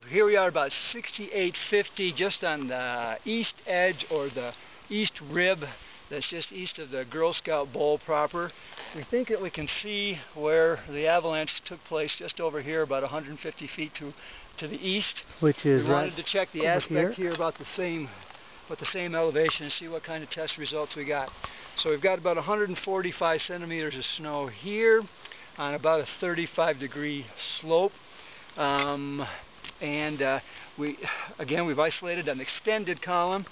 here we are about 6850, just on the east edge, or the east rib, that's just east of the Girl Scout Bowl proper. We think that we can see where the avalanche took place just over here, about 150 feet to the east. Which is we wanted to check the aspect here about the same elevation and see what kind of test results we got. So we've got about 145 centimeters of snow here on about a 35-degree slope. We've isolated an extended column.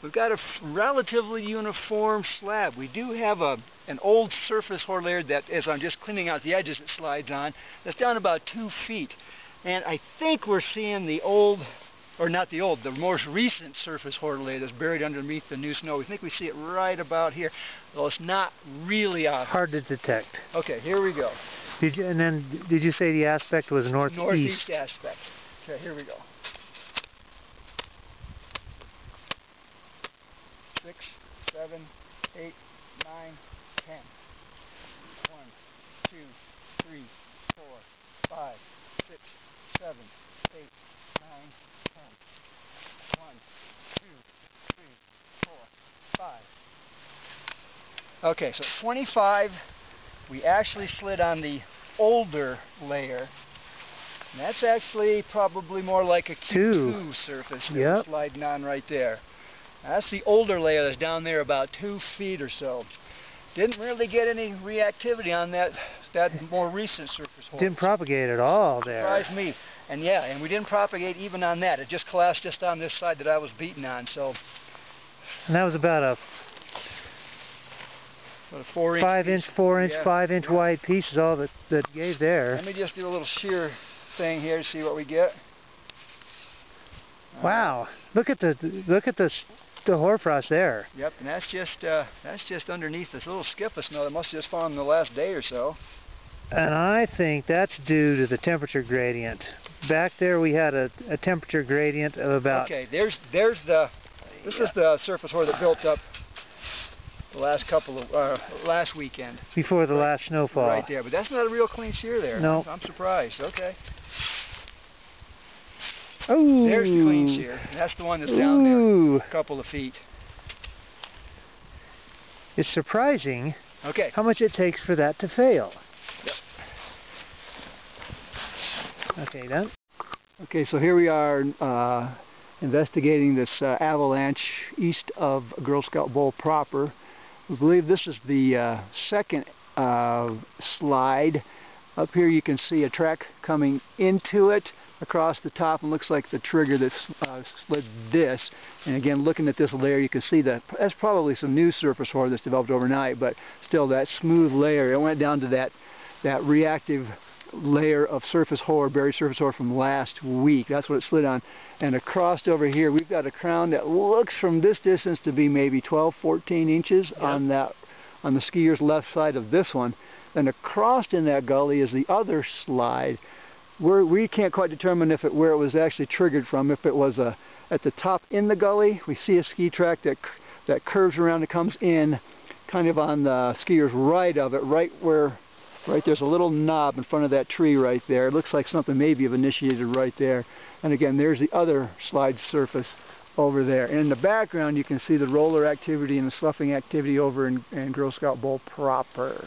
We've got a relatively uniform slab. We do have an old surface hoar layer that, as I'm just cleaning out the edges, it slides on. That's down about 2 feet. And I think we're seeing the most recent surface hoar layer that's buried underneath the new snow. We think we see it right about here. Well, it's not really obvious. Hard to detect. Okay, here we go. Did you say the aspect was northeast? Northeast aspect. Okay, here we go. 6, 7, 8, 9, 10. 1, 2, 3, 4, 5, 6, 7, 8, 9, 10. 1, 2, 3, 4, 5. Okay, so 25. We actually slid on the older layer. And that's actually probably more like a Q2 surface that we're sliding on right there. That's the older layer that's down there about 2 feet or so. Didn't really get any reactivity on that more recent surface hoar. Didn't propagate at all there. Surprised me. And we didn't propagate even on that. It just collapsed just on this side that I was beating on. So. And that was about a 4-inch 5-inch wide piece is all that gave there. Let me just do a little shear thing here to see what we get. Wow! Look at the hoarfrost there. Yep, and that's just underneath this little skip of snow that must have just fallen in the last day or so. And I think that's due to the temperature gradient. Back there we had a temperature gradient of about. Okay, this is the surface hoar that built up the last weekend. Before the last snowfall. Right there, but that's not a real clean shear there. No. I'm surprised. Okay. Oh. There's the clean shear. That's the one that's down there, a couple of feet. It's surprising how much it takes for that to fail. Yep. Okay, done. Okay, so here we are investigating this avalanche east of Girl Scout Bowl proper. We believe this is the second slide. Up here you can see a track coming into it across the top, and looks like the trigger that slid this. And again, looking at this layer, you can see that that's probably some new surface hoar that's developed overnight, but still that smooth layer. It went down to that reactive layer of surface hoar, buried surface hoar from last week. That's what it slid on. And across over here, we've got a crown that looks from this distance to be maybe 12, 14 inches on the skier's left side of this one. And across in that gully is the other slide. We can't quite determine where it was actually triggered from. If it was at the top in the gully, we see a ski track that curves around and comes in kind of on the skier's right of it, right there's a little knob in front of that tree right there. It looks like something maybe have initiated right there. And again, there's the other slide surface over there. And in the background, you can see the roller activity and the sloughing activity over in Girl Scout Bowl proper.